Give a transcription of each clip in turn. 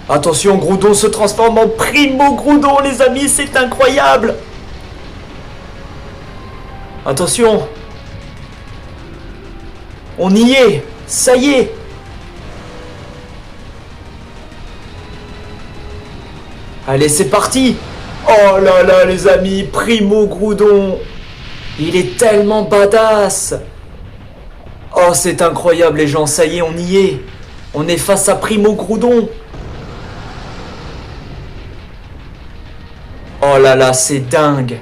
Attention, Groudon se transforme en Primo Groudon, les amis, c'est incroyable. Attention. On y est. Ça y est. Allez, c'est parti. Oh là là, les amis, Primo Groudon. Il est tellement badass. Oh, c'est incroyable, les gens. Ça y est, on y est. On est face à Primo Groudon. Oh là là, c'est dingue.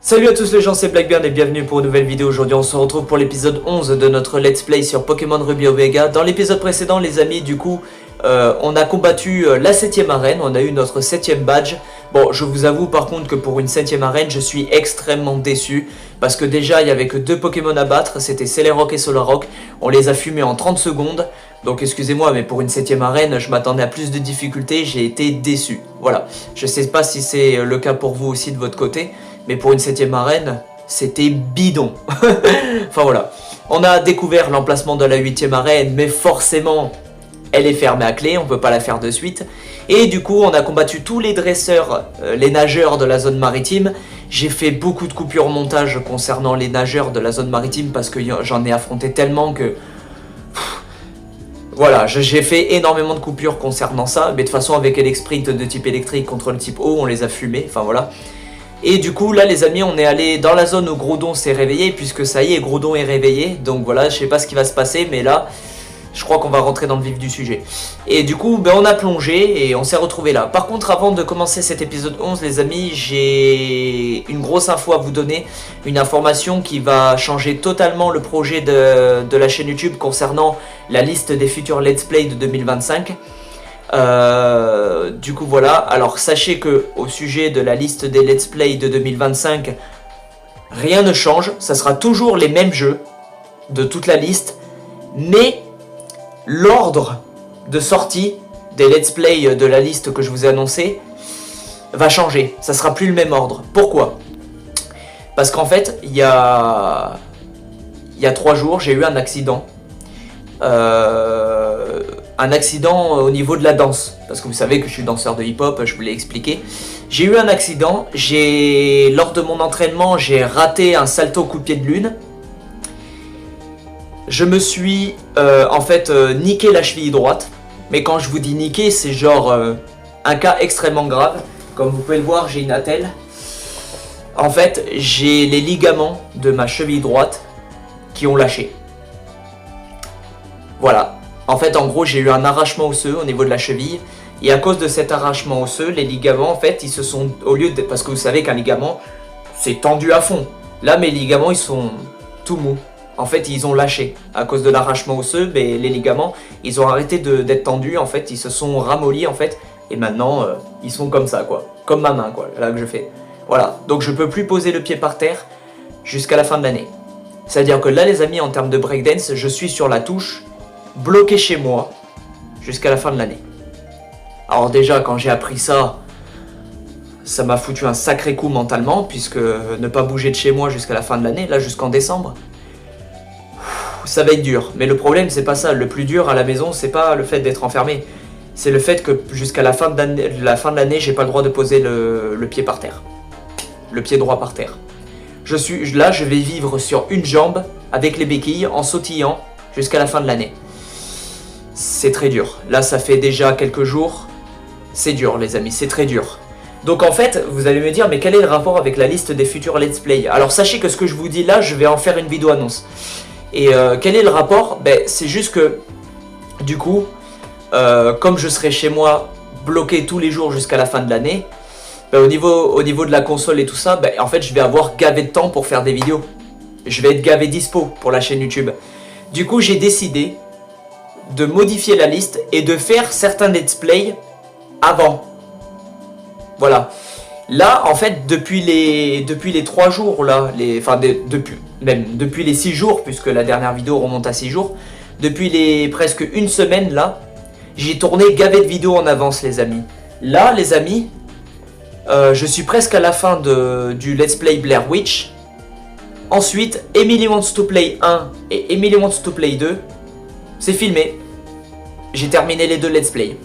Salut à tous les gens, c'est Blackbeard et bienvenue pour une nouvelle vidéo. Aujourd'hui on se retrouve pour l'épisode 11 de notre Let's Play sur Pokémon Ruby Omega. Dans l'épisode précédent les amis, du coup, on a combattu la 7ème arène, on a eu notre 7ème badge. Bon, je vous avoue par contre que pour une 7ème arène, je suis extrêmement déçu. Parce que déjà, il n'y avait que 2 Pokémon à battre, c'était Celerock et Solrock. On les a fumés en 30 secondes. Donc excusez-moi, mais pour une 7ème arène, je m'attendais à plus de difficultés, j'ai été déçu. Voilà, je sais pas si c'est le cas pour vous aussi de votre côté. Mais pour une 7ème arène, c'était bidon. Enfin voilà. On a découvert l'emplacement de la 8ème arène, mais forcément, elle est fermée à clé, on peut pas la faire de suite. Et du coup, on a combattu tous les dresseurs, les nageurs de la zone maritime. J'ai fait beaucoup de coupures montage concernant les nageurs de la zone maritime parce que j'en ai affronté tellement que... Voilà, j'ai fait énormément de coupures concernant ça. Mais de toute façon, avec Elexprint de type électrique contre le type eau, on les a fumés. Enfin voilà. Et du coup là les amis, on est allé dans la zone où Groudon s'est réveillé, puisque ça y est, Groudon est réveillé. Donc voilà, je sais pas ce qui va se passer, mais là je crois qu'on va rentrer dans le vif du sujet. Et du coup on a plongé et on s'est retrouvé là. Par contre, avant de commencer cet épisode 11 les amis, j'ai une grosse info à vous donner. Une information qui va changer totalement le projet de la chaîne YouTube concernant la liste des futurs Let's Play de 2025. Du coup voilà, alors sachez que au sujet de la liste des Let's Play de 2025, rien ne change, ça sera toujours les mêmes jeux de toute la liste, mais l'ordre de sortie des Let's Play de la liste que je vous ai annoncé va changer, ça sera plus le même ordre. Pourquoi? Parce qu'en fait, il y a 3 jours, j'ai eu un accident. Un accident au niveau de la danse, parce que vous savez que je suis danseur de hip-hop, je vous l'ai expliqué. J'ai eu un accident, lors de mon entraînement, j'ai raté un salto coup de pied de lune. Je me suis en fait niqué la cheville droite, mais quand je vous dis niqué, c'est genre un cas extrêmement grave. Comme vous pouvez le voir, j'ai une attelle. En fait, j'ai les ligaments de ma cheville droite qui ont lâché. Voilà. En fait, en gros, j'ai eu un arrachement osseux au niveau de la cheville. Et à cause de cet arrachement osseux, les ligaments, en fait, ils se sont... Parce que vous savez qu'un ligament, c'est tendu à fond. Là, mes ligaments, ils sont tout mous. En fait, ils ont lâché. À cause de l'arrachement osseux, mais les ligaments, ils ont arrêté d'être tendus. En fait, ils se sont ramollis, en fait. Et maintenant, ils sont comme ça, quoi. Comme ma main, quoi, là que je fais. Voilà. Donc, je peux plus poser le pied par terre jusqu'à la fin de l'année. C'est-à-dire que là, les amis, en termes de breakdance, je suis sur la touche... bloqué chez moi jusqu'à la fin de l'année. Alors déjà quand j'ai appris ça, ça m'a foutu un sacré coup mentalement, puisque ne pas bouger de chez moi jusqu'à la fin de l'année, là jusqu'en décembre, ça va être dur. Mais le problème c'est pas ça, le plus dur à la maison c'est pas le fait d'être enfermé, c'est le fait que jusqu'à la fin de l'année j'ai pas le droit de poser le pied par terre, le pied droit par terre. Là je vais vivre sur une jambe avec les béquilles en sautillant jusqu'à la fin de l'année. C'est très dur. Là, ça fait déjà quelques jours. C'est dur, les amis, c'est très dur. Donc, en fait, vous allez me dire, mais quel est le rapport avec la liste des futurs Let's Play? Alors, sachez que ce que je vous dis là, je vais en faire une vidéo annonce. Et quel est le rapport? Ben, c'est juste que, du coup, comme je serai chez moi, bloqué tous les jours jusqu'à la fin de l'année, ben, au niveau de la console et tout ça, ben, en fait, je vais avoir gavé de temps pour faire des vidéos. Je vais être gavé dispo pour la chaîne YouTube. Du coup, j'ai décidé de modifier la liste et de faire certains let's play avant. Voilà. Là, en fait, depuis les 3 jours, là, depuis les 6 jours, puisque la dernière vidéo remonte à 6 jours, depuis les presque une semaine, là, j'ai tourné gavé de vidéos en avance, les amis. Là, les amis, je suis presque à la fin du Let's Play Blair Witch. Ensuite, Emily Wants to Play 1 et Emily Wants to Play 2, c'est filmé. J'ai terminé les 2 Let's Play.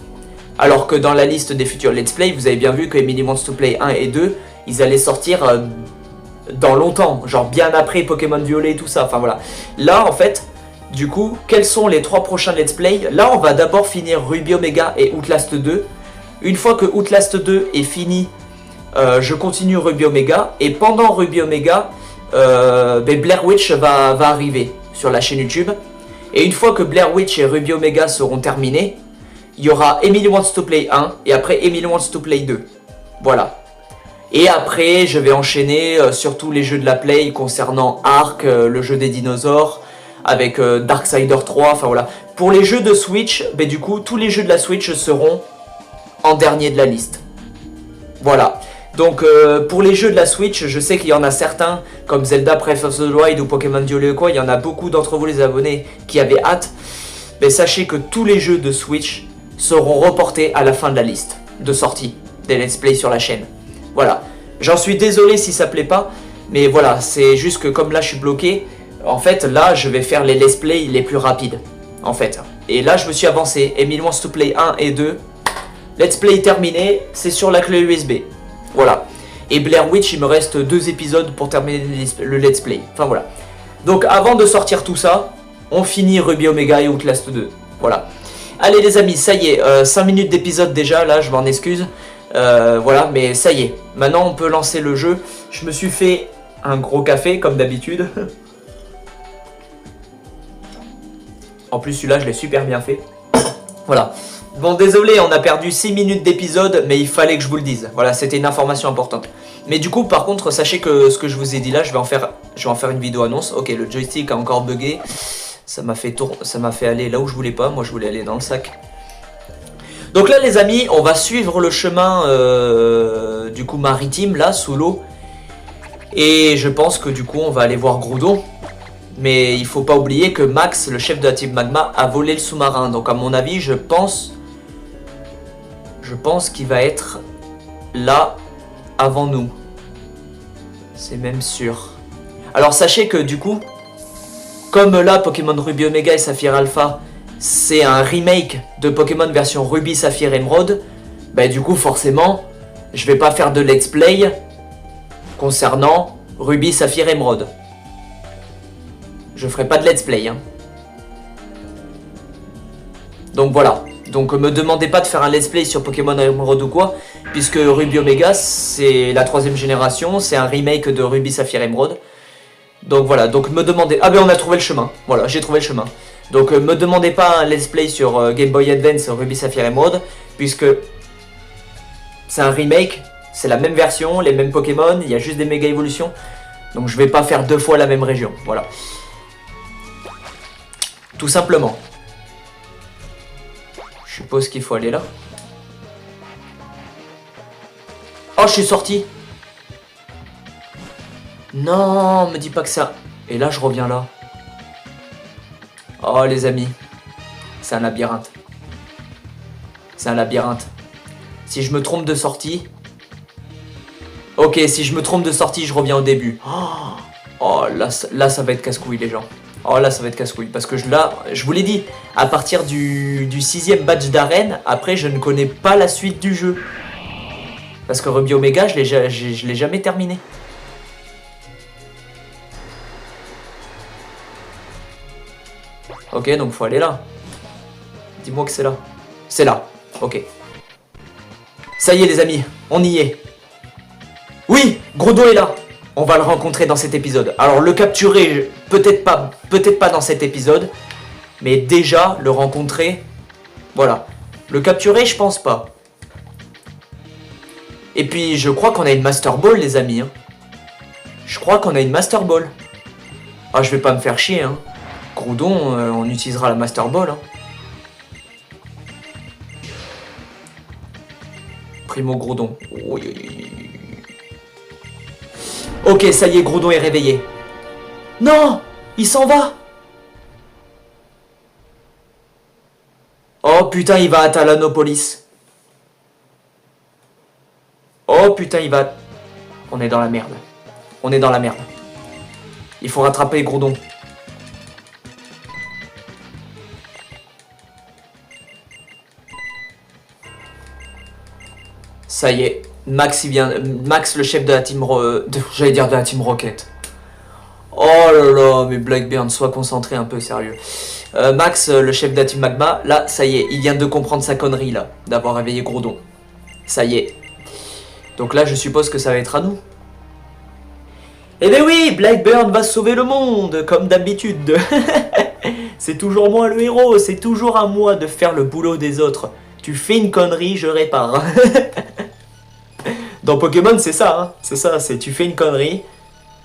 Alors que dans la liste des futurs Let's Play, vous avez bien vu que Emily Wants to Play 1 et 2, ils allaient sortir dans longtemps, genre bien après Pokémon Violet et tout ça, enfin voilà. Là, en fait, du coup, quels sont les 3 prochains Let's Play? Là, on va d'abord finir Ruby Omega et Outlast 2. Une fois que Outlast 2 est fini, je continue Ruby Omega. Et pendant Ruby Omega, Blair Witch va arriver sur la chaîne YouTube. Et une fois que Blair Witch et Ruby Omega seront terminés, il y aura Emily Wants to Play 1 et après Emily Wants to Play 2. Voilà. Et après, je vais enchaîner sur tous les jeux de la Play concernant Ark, le jeu des dinosaures, avec Darksider 3, enfin voilà. Pour les jeux de Switch, du coup, tous les jeux de la Switch seront en dernier de la liste. Voilà. Donc pour les jeux de la Switch, je sais qu'il y en a certains, comme Zelda Breath of the Wild ou Pokémon Violet ou quoi, il y en a beaucoup d'entre vous les abonnés qui avaient hâte. Mais sachez que tous les jeux de Switch seront reportés à la fin de la liste de sortie des Let's Play sur la chaîne. Voilà. J'en suis désolé si ça plaît pas, mais voilà, c'est juste que comme là je suis bloqué, en fait là je vais faire les Let's Play les plus rapides, en fait. Et là je me suis avancé, Emily Wants to Play 1 et 2, Let's Play terminé, c'est sur la clé USB. Voilà. Et Blair Witch, il me reste 2 épisodes pour terminer le Let's Play. Enfin voilà. Donc avant de sortir tout ça, on finit Ruby Omega et Outlast 2. Voilà. Allez les amis, ça y est, 5 minutes d'épisode déjà, là je m'en excuse. Voilà, mais ça y est. Maintenant on peut lancer le jeu. Je me suis fait un gros café comme d'habitude. En plus celui-là je l'ai super bien fait. Voilà. Bon désolé, on a perdu 6 minutes d'épisode, mais il fallait que je vous le dise. Voilà, c'était une information importante. Mais du coup, par contre, sachez que ce que je vous ai dit là, je vais en faire une vidéo annonce. Ok, le joystick a encore bugué. Ça m'a fait aller là où je voulais pas. Moi, je voulais aller dans le sac. Donc là, les amis, on va suivre le chemin du coup maritime là, sous l'eau. Et je pense que du coup, on va aller voir Groudon. Mais il faut pas oublier que Max, le chef de la Team Magma, a volé le sous-marin. Donc à mon avis, je pense qu'il va être là avant nous. C'est même sûr. Alors sachez que du coup, comme là Pokémon Ruby Omega et Saphir Alpha, c'est un remake de Pokémon version Ruby, Saphir, Emerald, bah du coup forcément, je vais pas faire de let's play concernant Ruby, Saphir, Emerald. Je ferai pas de let's play. Hein. Donc voilà. Donc me demandez pas de faire un let's play sur Pokémon Emerald ou quoi, puisque Ruby Omega c'est la 3ème génération, c'est un remake de Ruby Saphir Emerald. Donc voilà, donc me demandez... Ah ben on a trouvé le chemin, voilà, j'ai trouvé le chemin. Donc me demandez pas un let's play sur Game Boy Advance Ruby Saphir Emerald, puisque c'est un remake, c'est la même version, les mêmes Pokémon, il y a juste des méga évolutions. Donc je vais pas faire 2 fois la même région, voilà. Tout simplement. Je suppose qu'il faut aller là. Oh, je suis sorti. Non, me dis pas que ça... Et là, je reviens là. Oh, les amis. C'est un labyrinthe. C'est un labyrinthe. Si je me trompe de sortie... Ok, si je me trompe de sortie, je reviens au début. Oh, là, ça va être casse-couille, les gens. Oh là ça va être casse-couille parce que là, je vous l'ai dit, à partir du 6ème badge d'arène, après je ne connais pas la suite du jeu. Parce que Ruby Omega, je l'ai jamais terminé. Ok, donc faut aller là. Dis-moi que c'est là. C'est là, ok. Ça y est les amis, on y est. Oui, Groudon est là. On va le rencontrer dans cet épisode. Alors le capturer, peut-être pas dans cet épisode, mais déjà le rencontrer, voilà. Le capturer, je pense pas. Et puis je crois qu'on a une Master Ball les amis. Hein. Je crois qu'on a une Master Ball. Ah je vais pas me faire chier. Hein. Groudon, on utilisera la Master Ball. Hein. Primo Groudon. Oui, oui, oui. Ok, ça y est, Groudon est réveillé. Non, il s'en va. Oh putain, il va à Talanopolis. Oh putain, il va... On est dans la merde. On est dans la merde. Il faut rattraper Groudon. Ça y est, Max il vient. Max, le chef de la team j'allais dire de la team Rocket. Oh là là, mais Blackburn, sois concentré un peu, sérieux. Max, le chef de la team Magma, là, ça y est, il vient de comprendre sa connerie là, d'avoir réveillé Groudon. Ça y est. Donc là, je suppose que ça va être à nous. Eh ben oui, Blackburn va sauver le monde, comme d'habitude. C'est toujours moi le héros, c'est toujours à moi de faire le boulot des autres. Tu fais une connerie, je répare. Dans Pokémon, c'est ça, hein. C'est ça, c'est tu fais une connerie,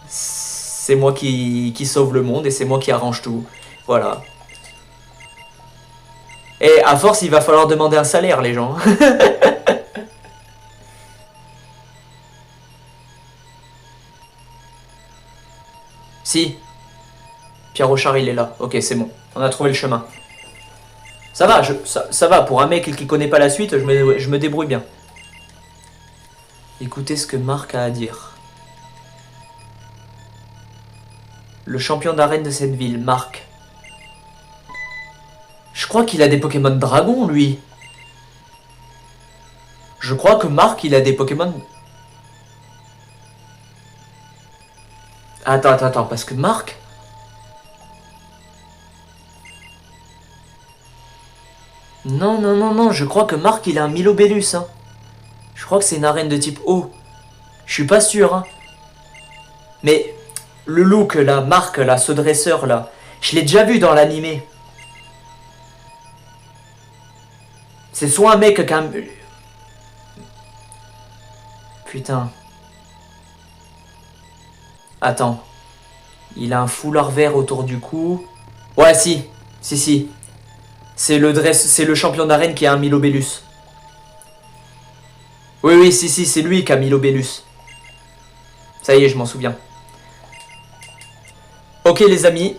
c'est moi qui sauve le monde et c'est moi qui arrange tout. Voilà. Et à force, il va falloir demander un salaire, les gens. Si. Pierre Rochard, il est là. Ok, c'est bon. On a trouvé le chemin. Ça va, ça va. Pour un mec qui connaît pas la suite, je me débrouille bien. Écoutez ce que Marc a à dire. Le champion d'arène de cette ville, Marc. Je crois qu'il a des Pokémon Dragon, lui. Je crois que Marc, il a des Pokémon... Attends, parce que Marc... Non, je crois que Marc, il a un Milobellus, hein. Je crois que c'est une arène de type eau. Je suis pas sûr, hein. Mais le look, là, Marc, là, ce dresseur, là, je l'ai déjà vu dans l'animé. C'est soit un mec qui a un... Putain. Attends. Il a un foulard vert autour du cou. Ouais, si. C'est le champion d'arène qui a un Milobellus. Oui, si, c'est lui qui a Milobellus. Ça y est, je m'en souviens. Ok, les amis.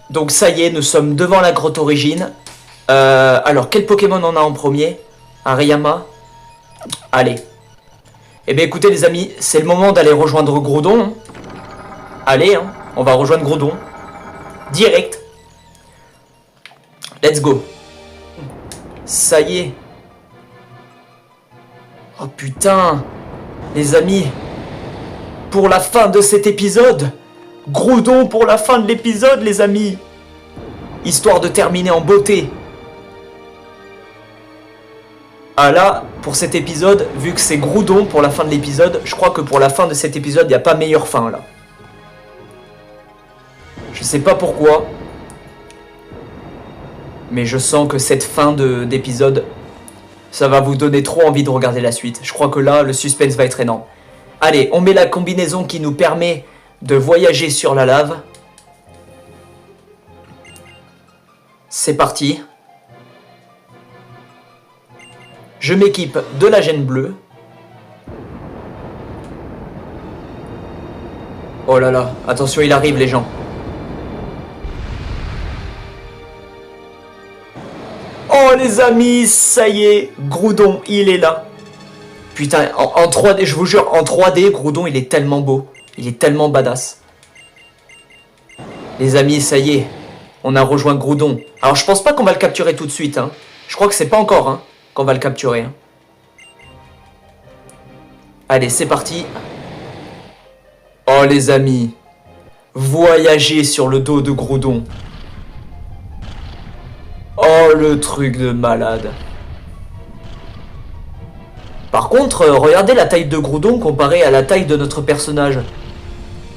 Donc, ça y est, nous sommes devant la grotte origine. Alors, quel Pokémon on a en premier? Hariyama. Allez. Eh bien, écoutez, les amis, c'est le moment d'aller rejoindre Groudon. Hein. Allez, hein, on va rejoindre Groudon. Direct. Let's go. Ça y est. Oh putain. Les amis. Pour la fin de cet épisode. Groudon pour la fin de l'épisode, les amis. Histoire de terminer en beauté. Ah là, pour cet épisode, vu que c'est Groudon pour la fin de l'épisode, je crois que pour la fin de cet épisode, il n'y a pas meilleure fin là. Je sais pas pourquoi. Mais je sens que cette fin d'épisode, ça va vous donner trop envie de regarder la suite. Je crois que là, le suspense va être énorme. Allez, on met la combinaison qui nous permet de voyager sur la lave. C'est parti. Je m'équipe de la gêne bleue. Oh là là, attention, il arrive les gens. Oh les amis, ça y est, Groudon, il est là. Putain, en 3D, je vous jure, en 3D, Groudon, il est tellement beau. Il est tellement badass. Les amis, ça y est, on a rejoint Groudon. Alors, je pense pas qu'on va le capturer tout de suite. Hein. Je crois que c'est pas encore hein, qu'on va le capturer. Hein. Allez, c'est parti. Oh les amis, voyager sur le dos de Groudon. Oh le truc de malade. Par contre, regardez la taille de Groudon comparée à la taille de notre personnage.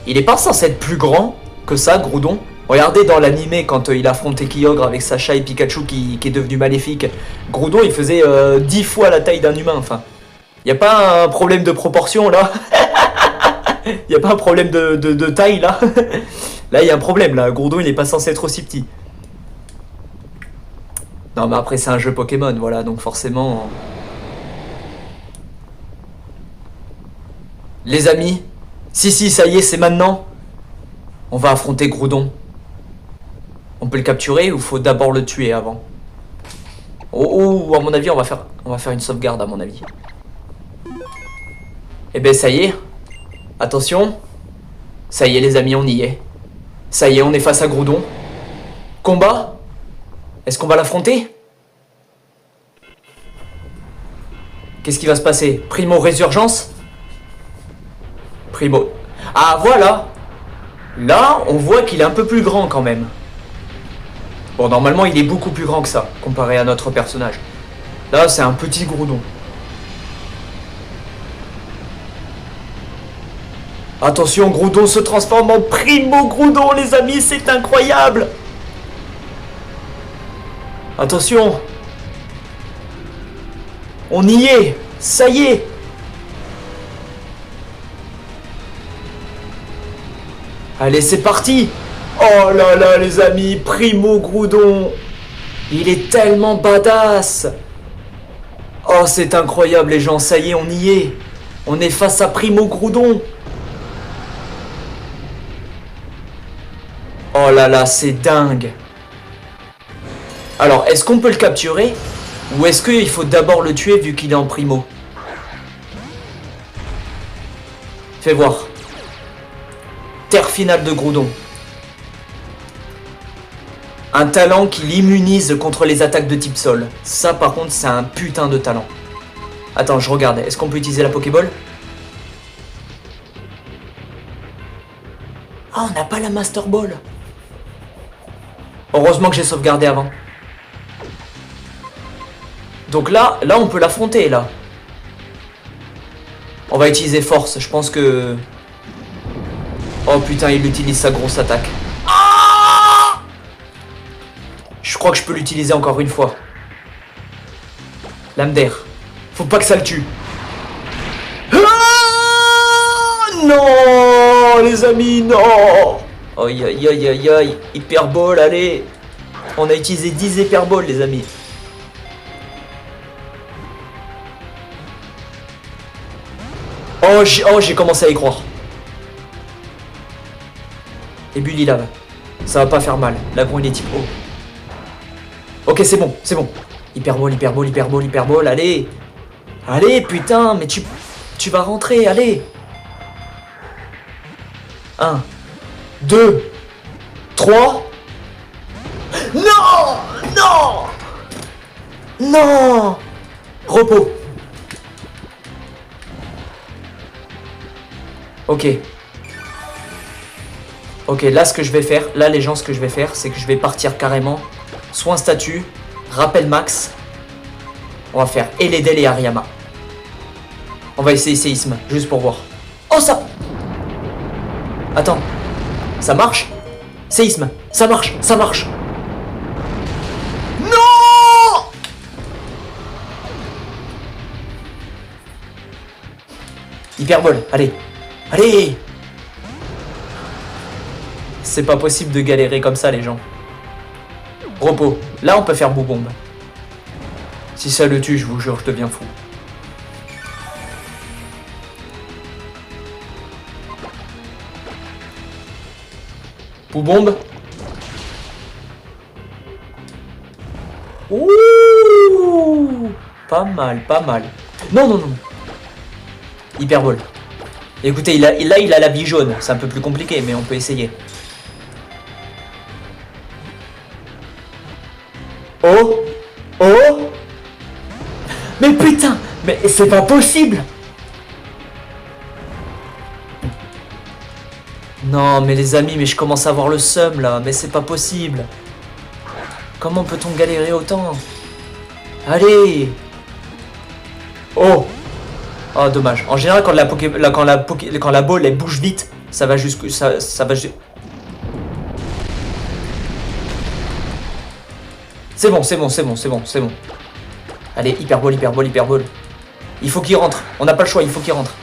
Il est pas censé être plus grand que ça, Groudon. Regardez dans l'animé quand il affrontait Kyogre avec Sacha et Pikachu qui est devenu maléfique. Groudon il faisait 10 fois la taille d'un humain, enfin. Y a pas un problème de proportion là. Y a pas un problème de taille là. Là y a un problème là, Groudon il est pas censé être aussi petit. Non mais après c'est un jeu Pokémon, voilà, donc forcément... Les amis, si, ça y est, c'est maintenant. On va affronter Groudon. On peut le capturer ou faut d'abord le tuer avant? Oh, à mon avis, on va faire une sauvegarde, à mon avis. Eh ben, ça y est. Attention. Ça y est, les amis, on y est. Ça y est, on est face à Groudon. Combat? Est-ce qu'on va l'affronter? Qu'est-ce qui va se passer? Primo résurgence? Primo... Ah, voilà! Là, on voit qu'il est un peu plus grand quand même. Bon, normalement, il est beaucoup plus grand que ça, comparé à notre personnage. Là, c'est un petit Groudon. Attention, Groudon se transforme en Primo Groudon, les amis, c'est incroyable! Attention! On y est! Ça y est! Allez, c'est parti! Oh là là, les amis, Primo Groudon! Il est tellement badass! Oh, c'est incroyable, les gens, ça y est, on y est! On est face à Primo Groudon! Oh là là, c'est dingue! Alors, est-ce qu'on peut le capturer? Ou est-ce qu'il faut d'abord le tuer vu qu'il est en Primo? Fais voir. Terre finale de Groudon. Un talent qui l'immunise contre les attaques de type sol. Ça, par contre, c'est un putain de talent. Attends, je regarde. Est-ce qu'on peut utiliser la Pokéball? Ah, on n'a pas la Master Ball. Heureusement que j'ai sauvegardé avant. Donc là, on peut l'affronter, là. On va utiliser force. Je pense que... Oh putain, il utilise sa grosse attaque. Ah! Je crois que je peux l'utiliser encore une fois. Lame d'air. Faut pas que ça le tue. Ah! Non, les amis, non. Aïe, aïe, aïe, aïe, aïe. Hyperball, allez. On a utilisé 10 hyperballs, les amis. Oh, j'ai commencé à y croire. Et Bully lave. Ça va pas faire mal. L'agro il est type O. Ok, c'est bon, c'est bon. Hyperball, hyperball, hyperball, hyperball, allez. Allez, putain, mais tu vas rentrer, allez. 1, 2, 3. Non! Non! Non! Repos. Ok. Ok, là ce que je vais faire, là les gens ce que je vais faire, c'est que je vais partir carrément. Soin statut, rappel max. On va faire Eledel et Ariama. On va essayer séisme, juste pour voir. Oh ça! Attends. Ça marche? Séisme, ça marche, ça marche. Non! Hyperbole, allez. Allez! C'est pas possible de galérer comme ça, les gens. Repos. Là, on peut faire boubombe. Si ça le tue, je vous jure, je deviens fou. Boubombe. Ouh! Pas mal, pas mal. Non, non, non. Hyperbole. Écoutez, il a la bille jaune. C'est un peu plus compliqué, mais on peut essayer. Oh! Oh! Mais putain! Mais c'est pas possible! Non, mais les amis, mais je commence à avoir le seum là. Mais c'est pas possible. Comment peut-on galérer autant? Allez! Oh! Oh, dommage. En général, quand la balle elle bouge vite, ça va jusque... Ça va... C'est bon, c'est bon, c'est bon, c'est bon, c'est bon. Allez, hyperbole, hyperbole, hyperbole. Il faut qu'il rentre. On n'a pas le choix, il faut qu'il rentre.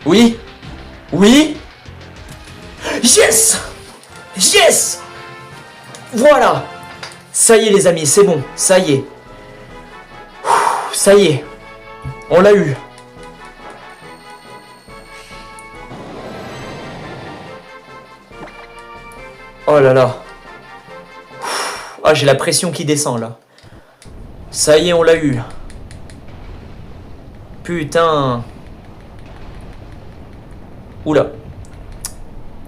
Oui? Oui? Yes! Yes! Voilà! Ça y est les amis, c'est bon, ça y est. Ça y est. On l'a eu. Oh là là. Ah, j'ai la pression qui descend là. Ça y est, on l'a eu. Putain. Oula.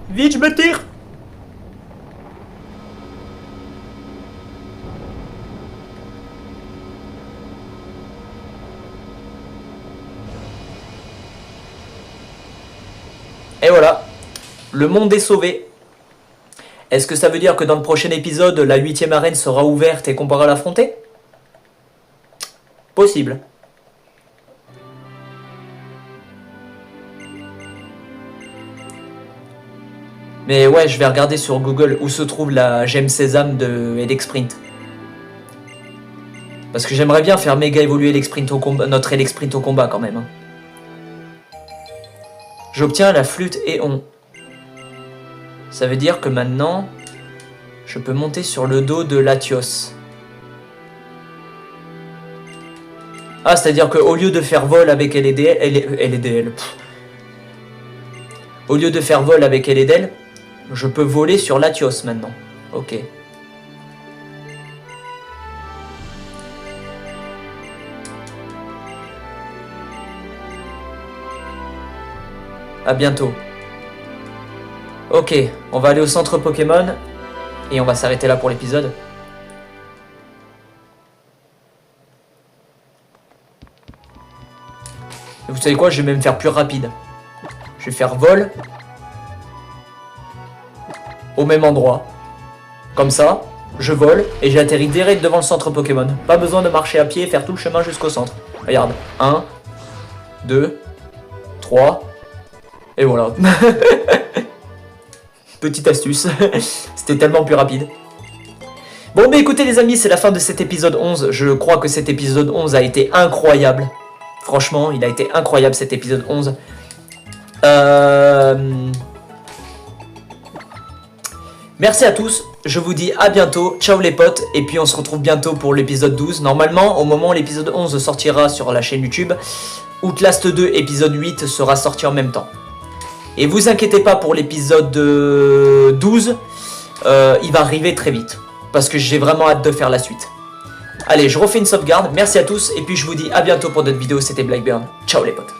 Vite, je me tire. Et voilà. Le monde est sauvé. Est-ce que ça veut dire que dans le prochain épisode, la 8ème arène sera ouverte et qu'on pourra l'affronter? Possible. Mais ouais, je vais regarder sur Google où se trouve la gemme sésame de Elexprint. Parce que j'aimerais bien faire méga évoluer notre Elexprint au combat quand même. Hein. J'obtiens la flûte Éon. Ça veut dire que maintenant, je peux monter sur le dos de Latios. Ah, c'est-à-dire qu'au lieu de faire vol avec LEDL, au lieu de faire vol avec LEDL, je peux voler sur Latios maintenant. Ok. À bientôt. Ok, on va aller au centre Pokémon et on va s'arrêter là pour l'épisode. Vous savez quoi, je vais même faire plus rapide. Je vais faire vol au même endroit. Comme ça, je vole et j'atterris direct devant le centre Pokémon. Pas besoin de marcher à pied et faire tout le chemin jusqu'au centre. Regarde, 1, 2, 3, et voilà. Petite astuce, c'était tellement plus rapide. Bon, mais écoutez les amis, c'est la fin de cet épisode 11. Je crois que cet épisode 11 a été incroyable. Franchement, il a été incroyable cet épisode 11. Merci à tous, je vous dis à bientôt, ciao les potes, et puis on se retrouve bientôt pour l'épisode 12. Normalement, au moment où l'épisode 11 sortira sur la chaîne YouTube, Outlast 2 épisode 8 sera sorti en même temps. Et vous inquiétez pas pour l'épisode 12, il va arriver très vite. Parce que j'ai vraiment hâte de faire la suite. Allez, je refais une sauvegarde, merci à tous, et puis je vous dis à bientôt pour d'autres vidéos, c'était Blackburn. Ciao les potes.